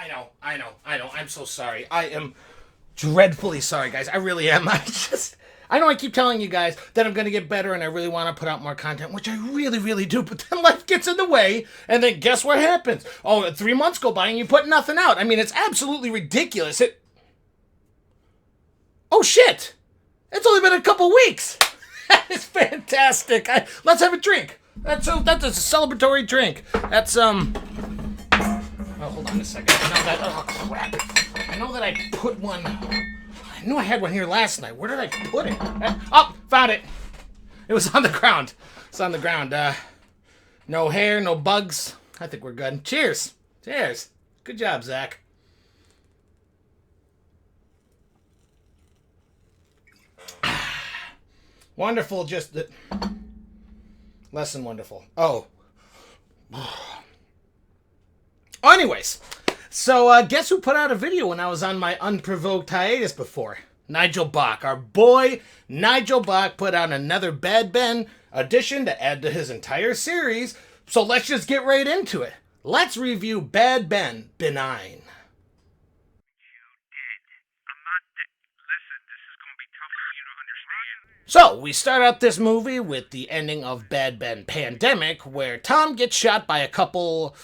I know. I'm so sorry. I am dreadfully sorry, guys. I really am. I know I keep telling you guys that I'm going to get better and I really want to put out more content, which I really, really do, but then life gets in the way, and then guess what happens? Oh, 3 months go by and you put nothing out. I mean, it's absolutely ridiculous. Oh, shit! It's only been a couple weeks! That is fantastic. Let's have a drink. That's a celebratory drink. That's, Oh, hold on a second. Oh, crap. I know that I put one... I knew I had one here last night. Where did I put it? Oh, found it. It was on the ground. It's on the ground. No hair, no bugs. I think we're good. Cheers. Cheers. Good job, Zach. Wonderful, just... less than wonderful. Oh. Anyways... So, guess who put out a video when I was on my unprovoked hiatus before? Nigel Bach. Our boy, Nigel Bach, put out another Bad Ben edition to add to his entire series. So let's just get right into it. Let's review Bad Ben, Benign. So, we start out this movie with the ending of Bad Ben Pandemic, where Tom gets shot by a couple...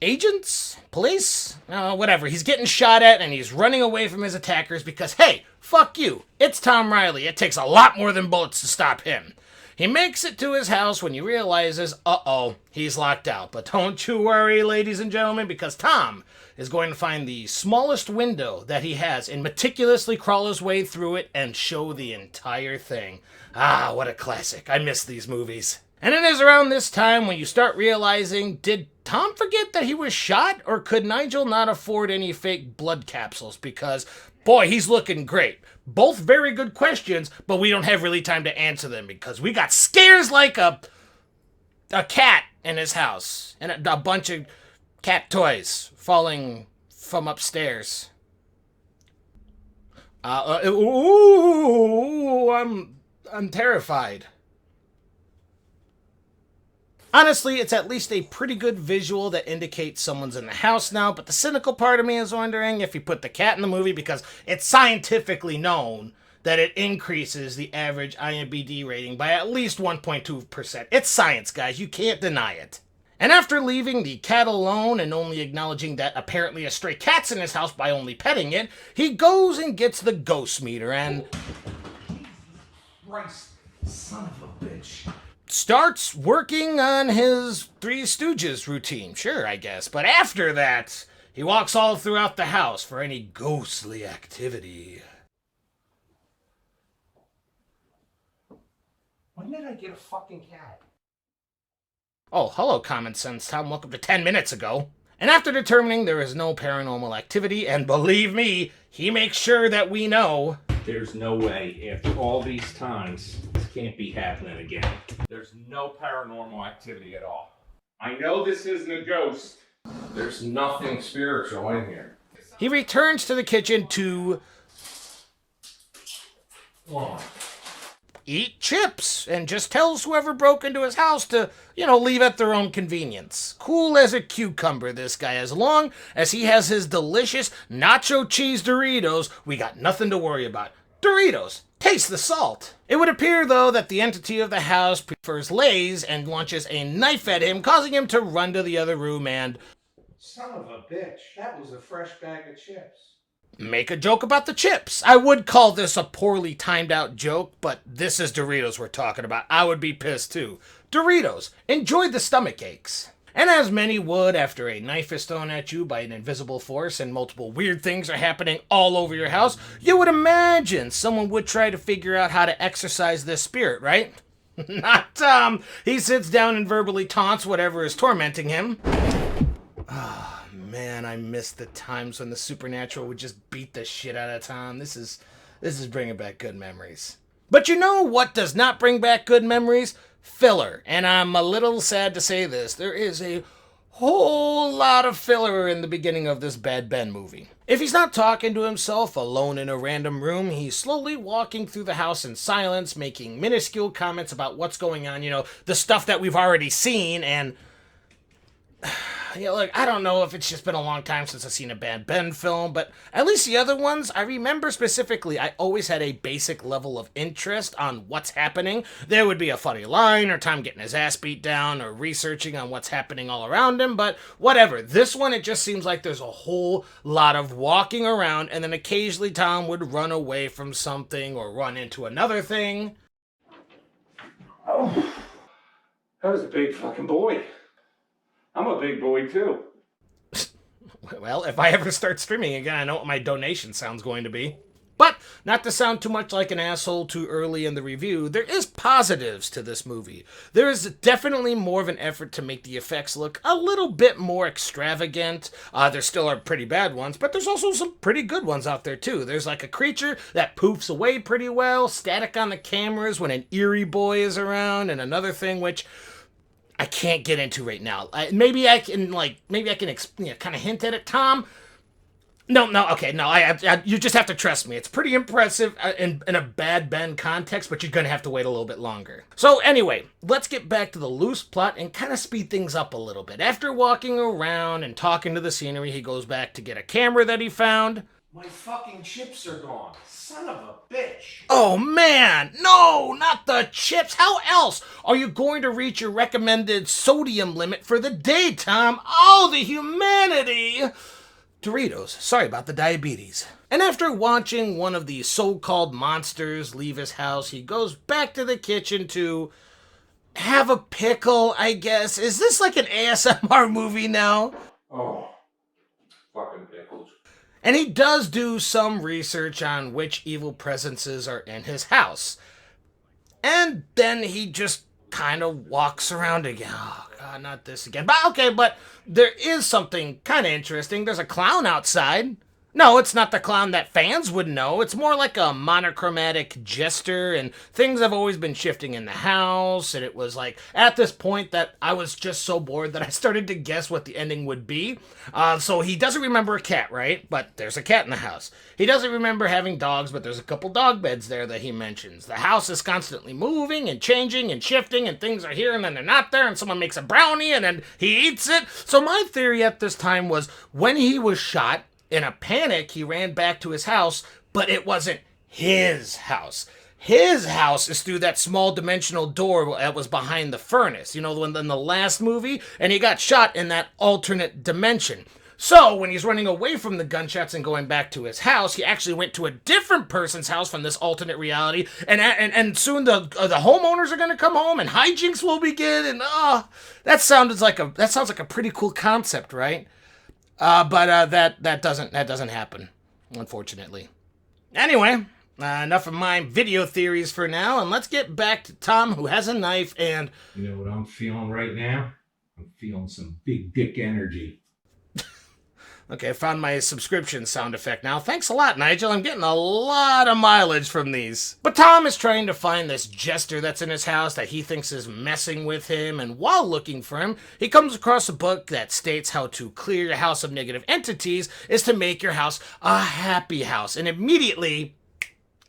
agents? Police? Whatever. He's getting shot at and he's running away from his attackers because, hey, fuck you. It's Tom Riley. It takes a lot more than bullets to stop him. He makes it to his house when he realizes, uh-oh, he's locked out. But don't you worry, ladies and gentlemen, because Tom is going to find the smallest window that he has and meticulously crawl his way through it and show the entire thing. Ah, what a classic. I miss these movies. And it is around this time when you start realizing, did Tom forget that he was shot? Or could Nigel not afford any fake blood capsules? Because, boy, he's looking great. Both very good questions, but we don't have really time to answer them because we got scares like a cat in his house. And a bunch of cat toys falling from upstairs. I'm terrified. Honestly, it's at least a pretty good visual that indicates someone's in the house now, but the cynical part of me is wondering if you put the cat in the movie because it's scientifically known that it increases the average IMDb rating by at least 1.2%. It's science, guys. You can't deny it. And after leaving the cat alone and only acknowledging that apparently a stray cat's in his house by only petting it, he goes and gets the ghost meter and... Christ, son of a bitch. Starts working on his Three Stooges routine. Sure, I guess. But after that, he walks all throughout the house for any ghostly activity. When did I get a fucking cat? Oh, hello, Common Sense Tom. Welcome to 10 minutes ago. And after determining there is no paranormal activity, and believe me, he makes sure that we know... There's no way, after all these times, this can't be happening again. There's no paranormal activity at all. I know this isn't a ghost. There's nothing spiritual in here. He returns to the kitchen to... eat chips, and just tells whoever broke into his house to, leave at their own convenience. Cool as a cucumber, this guy. As long as he has his delicious nacho cheese Doritos, we got nothing to worry about. Doritos, taste the salt. It would appear, though, that the entity of the house prefers Lay's and launches a knife at him, causing him to run to the other room and... Son of a bitch, that was a fresh bag of chips. Make a joke about the chips. I would call this a poorly timed out joke, but this is Doritos we're talking about. I would be pissed too. Doritos, enjoy the stomach aches. And as many would after a knife is thrown at you by an invisible force and multiple weird things are happening all over your house, you would imagine someone would try to figure out how to exorcise this spirit, right? Not Tom. He sits down and verbally taunts whatever is tormenting him. Man, I miss the times when the supernatural would just beat the shit out of Tom. This is bringing back good memories. But you know what does not bring back good memories? Filler. And I'm a little sad to say this. There is a whole lot of filler in the beginning of this Bad Ben movie. If he's not talking to himself alone in a random room, he's slowly walking through the house in silence, making minuscule comments about what's going on, the stuff that we've already seen, and... Yeah, look, I don't know if it's just been a long time since I've seen a Bad Ben film, but at least the other ones, I remember specifically, I always had a basic level of interest on what's happening. There would be a funny line, or Tom getting his ass beat down, or researching on what's happening all around him, but whatever. This one, it just seems like there's a whole lot of walking around, and then occasionally Tom would run away from something, or run into another thing. Oh, that was a big fucking boy. I'm a big boy too. Well, if I ever start streaming again, I know what my donation sound's going to be. But, not to sound too much like an asshole too early in the review, there is positives to this movie. There is definitely more of an effort to make the effects look a little bit more extravagant. There still are pretty bad ones, but there's also some pretty good ones out there too. There's like a creature that poofs away pretty well, static on the cameras when an eerie boy is around, and another thing which I can't get into right now. Maybe I can kind of hint at it, Tom. No, you just have to trust me. It's pretty impressive in a Bad Ben context, but you're gonna have to wait a little bit longer. So anyway, let's get back to the loose plot and kind of speed things up a little bit. After walking around and talking to the scenery, he goes back to get a camera that he found. My fucking chips are gone. Son of a bitch. Oh man, no, not the chips. How else are you going to reach your recommended sodium limit for the day, Tom? Oh, the humanity! Doritos. Sorry about the diabetes. And after watching one of the so-called monsters leave his house, he goes back to the kitchen to have a pickle, I guess. Is this like an ASMR movie now? Oh, fucking pickles. And he does do some research on which evil presences are in his house. And then he just kind of walks around again. Oh, God, not this again. But there is something kind of interesting. There's a clown outside. No, it's not the clown that fans would know. It's more like a monochromatic jester, and things have always been shifting in the house, and it was like, at this point that I was just so bored that I started to guess what the ending would be. So he doesn't remember a cat, right? But there's a cat in the house. He doesn't remember having dogs, but there's a couple dog beds there that he mentions. The house is constantly moving and changing and shifting, and things are here and then they're not there, and someone makes a brownie and then he eats it. So my theory at this time was when he was shot, in a panic, he ran back to his house, but it wasn't his house. His house is through that small dimensional door that was behind the furnace, you know, in the last movie, and he got shot in that alternate dimension. So, when he's running away from the gunshots and going back to his house, he actually went to a different person's house from this alternate reality, and soon the homeowners are going to come home, and hijinks will begin, and that sounds like a pretty cool concept, right? But that doesn't happen, unfortunately. Anyway, enough of my video theories for now, and let's get back to Tom, who has a knife, and... You know what I'm feeling right now? I'm feeling some big dick energy. Okay, I found my subscription sound effect now. Thanks a lot, Nigel. I'm getting a lot of mileage from these. But Tom is trying to find this jester that's in his house that he thinks is messing with him, and while looking for him, he comes across a book that states how to clear your house of negative entities is to make your house a happy house. And immediately,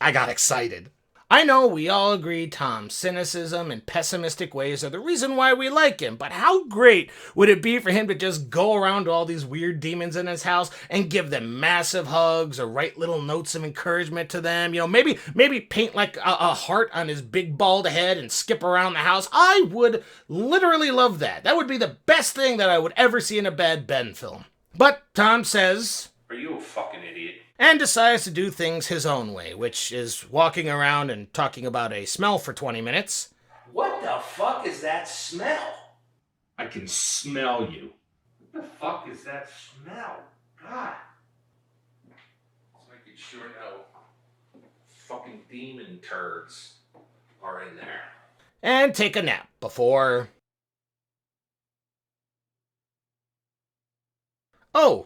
I got excited. I know we all agree Tom's cynicism and pessimistic ways are the reason why we like him, but how great would it be for him to just go around to all these weird demons in his house and give them massive hugs or write little notes of encouragement to them? You know, maybe paint like a heart on his big bald head and skip around the house. I would literally love that. That would be the best thing that I would ever see in a Bad Ben film. But Tom says... Are you a fucking idiot? And decides to do things his own way, which is walking around and talking about a smell for 20 minutes. What the fuck is that smell? I can smell you. What the fuck is that smell? God. I could sure know fucking demon turds are in there. And take a nap before... Oh!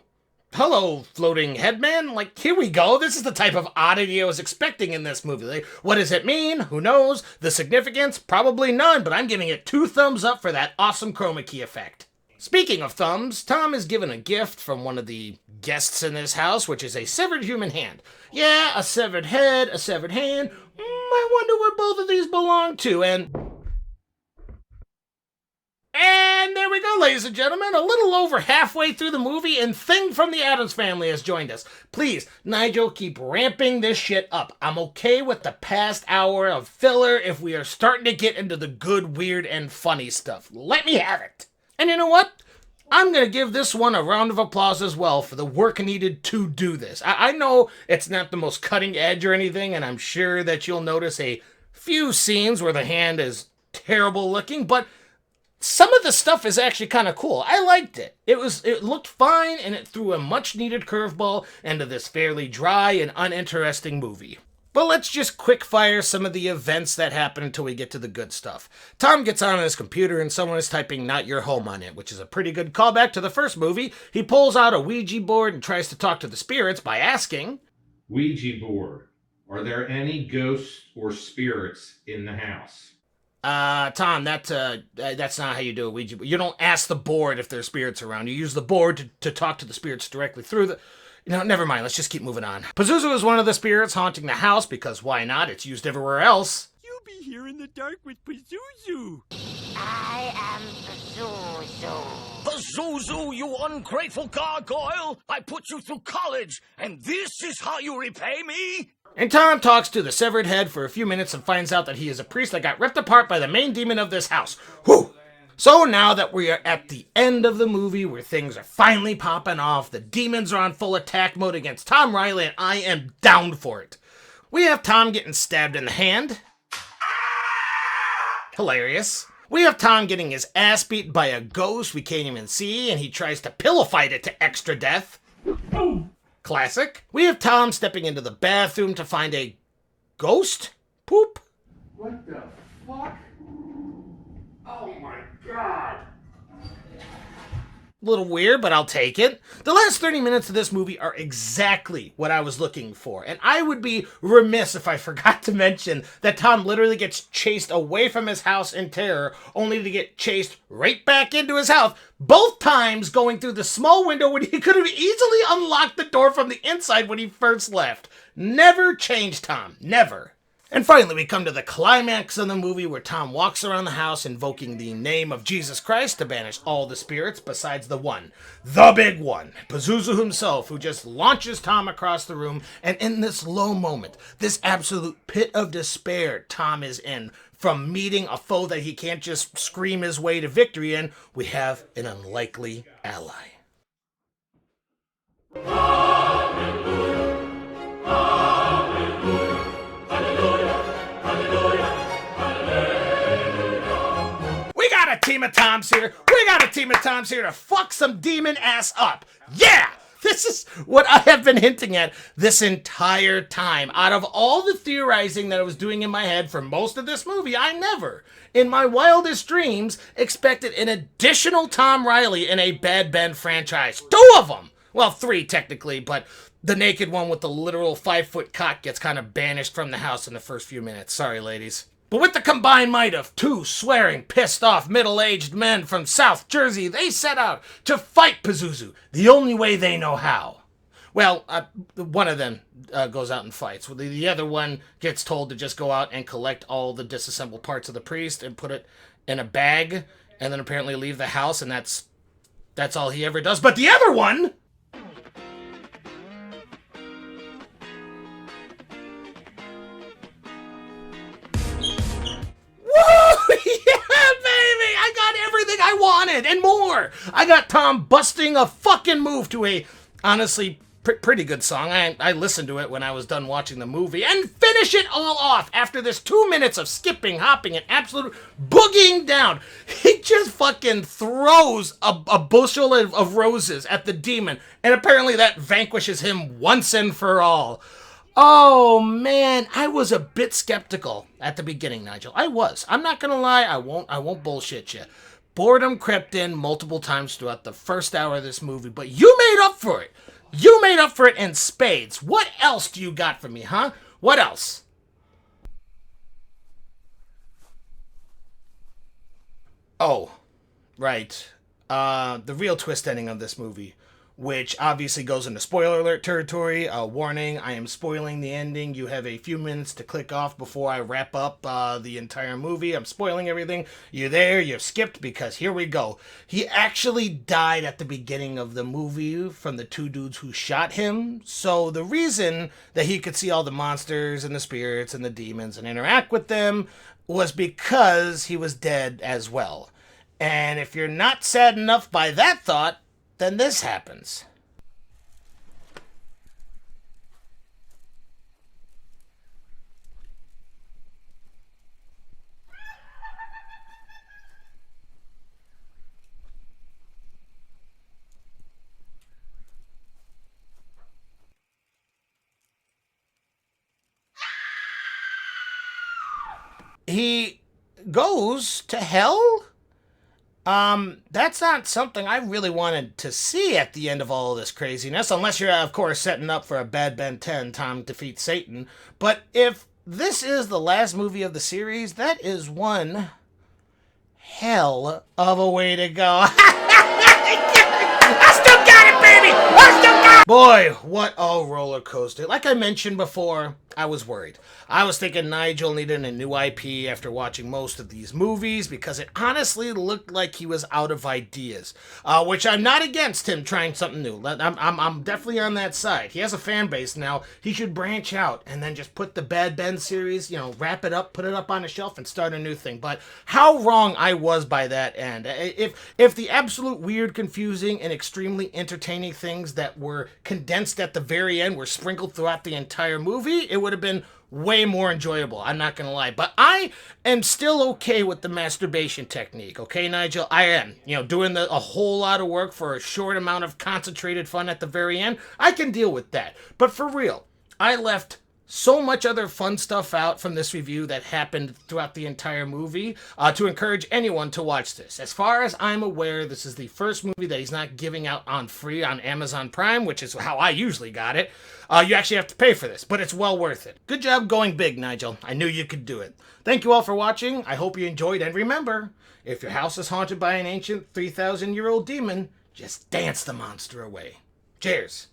Hello, floating headman. Like, here we go. This is the type of oddity I was expecting in this movie. Like, what does it mean? Who knows? The significance? Probably none, but I'm giving it 2 thumbs up for that awesome chroma key effect. Speaking of thumbs, Tom is given a gift from one of the guests in this house, which is a severed human hand. Yeah, a severed head, a severed hand. I wonder where both of these belong to, and And there we go, ladies and gentlemen. A little over halfway through the movie, and Thing from the Addams Family has joined us. Please, Nigel, keep ramping this shit up. I'm okay with the past hour of filler if we are starting to get into the good, weird, and funny stuff. Let me have it. And you know what? I'm going to give this one a round of applause as well for the work needed to do this. I know it's not the most cutting edge or anything, and I'm sure that you'll notice a few scenes where the hand is terrible looking, but some of the stuff is actually kind of cool. I liked it. It looked fine, and it threw a much needed curveball into this fairly dry and uninteresting movie. But let's just quick fire some of the events that happen until we get to the good stuff. Tom gets on his computer and someone is typing "not your home" on it, which is a pretty good callback to the first movie. He pulls out a Ouija board and tries to talk to the spirits by asking, Ouija board. Are there any ghosts or spirits in the house? Tom, that's not how you do a Ouija board. You don't ask the board if there's spirits around. You use the board to talk to the spirits directly through the... never mind. Let's just keep moving on. Pazuzu is one of the spirits haunting the house because why not? It's used everywhere else. You'll be here in the dark with Pazuzu. I am Pazuzu. Pazuzu, you ungrateful gargoyle! I put you through college, and this is how you repay me? And Tom talks to the severed head for a few minutes and finds out that he is a priest that got ripped apart by the main demon of this house. Whew! So now that we are at the end of the movie where things are finally popping off, the demons are on full attack mode against Tom Riley, and I am down for it. We have Tom getting stabbed in the hand. Hilarious. We have Tom getting his ass beat by a ghost we can't even see, and he tries to pillow fight it to extra death. Classic. We have Tom stepping into the bathroom to find a ghost poop. What the fuck? Oh my god! A little weird, but I'll take it. The last 30 minutes of this movie are exactly what I was looking for, and I would be remiss if I forgot to mention that Tom literally gets chased away from his house in terror, only to get chased right back into his house, both times going through the small window when he could have easily unlocked the door from the inside when he first left. Never change, Tom. Never. And finally, we come to the climax of the movie where Tom walks around the house invoking the name of Jesus Christ to banish all the spirits besides the one, the big one, Pazuzu himself, who just launches Tom across the room. And in this low moment, this absolute pit of despair Tom is in from meeting a foe that he can't just scream his way to victory in, we have an unlikely ally. Team of Toms here. We got a team of Toms here to fuck some demon ass up. Yeah! This is what I have been hinting at this entire time. Out of all the theorizing that I was doing in my head for most of this movie, I never, in my wildest dreams, expected an additional Tom Riley in a Bad Ben franchise. 2 of them! Well, 3 technically, but the naked one with the literal 5-foot cock gets kind of banished from the house in the first few minutes. Sorry, ladies. But with the combined might of 2 swearing, pissed-off, middle-aged men from South Jersey, they set out to fight Pazuzu the only way they know how. Well, one of them goes out and fights. The other one gets told to just go out and collect all the disassembled parts of the priest and put it in a bag, and then apparently leave the house, and that's all he ever does. But the other one... I wanted and more. I got Tom busting a fucking move to a honestly pretty good song. I listened to it when I was done watching the movie, and finish it all off after this 2 minutes of skipping, hopping, and absolute boogieing down. He just fucking throws a bushel of roses at the demon, and apparently that vanquishes him once and for all. Oh man, I was a bit skeptical at the beginning, Nigel. I was. I'm not gonna lie. I won't bullshit you. Boredom crept in multiple times throughout the first hour of this movie, but you made up for it. You made up for it in spades. What else do you got for me, huh? What else? Oh, right. The real twist ending of this movie, which obviously goes into spoiler alert territory. Warning, I am spoiling the ending. You have a few minutes to click off before I wrap up the entire movie. I'm spoiling everything. You're there, you've skipped, because here we go. He actually died at the beginning of the movie from the two dudes who shot him. So the reason that he could see all the monsters and the spirits and the demons and interact with them was because he was dead as well. And if you're not sad enough by that thought, then this happens. He goes to hell? That's not something I really wanted to see at the end of all of this craziness, unless you're, of course, setting up for a Bad Ben 10, Tom defeats Satan. But if this is the last movie of the series, that is one hell of a way to go. I still got it, baby! I still got it! Boy, what a roller coaster. Like I mentioned before, I was worried. I was thinking Nigel needed a new IP after watching most of these movies because it honestly looked like he was out of ideas. Which I'm not against him trying something new. I'm definitely on that side. He has a fan base now. He should branch out and then just put the Bad Ben series, wrap it up, put it up on a shelf and start a new thing. But how wrong I was by that end. If the absolute weird, confusing, and extremely entertaining things that were condensed at the very end were sprinkled throughout the entire movie, it would have been way more enjoyable. I'm not gonna lie, but I am still okay with the masturbation technique. Okay, Nigel, I am. Doing a whole lot of work for a short amount of concentrated fun at the very end. I can deal with that. But for real, I left so much other fun stuff out from this review that happened throughout the entire movie to encourage anyone to watch this. As far as I'm aware, this is the first movie that he's not giving out on free on Amazon Prime, which is how I usually got it. You actually have to pay for this, but it's well worth it. Good job going big, Nigel. I knew you could do it. Thank you all for watching. I hope you enjoyed, and remember, if your house is haunted by an ancient 3,000-year-old demon, just dance the monster away. Cheers.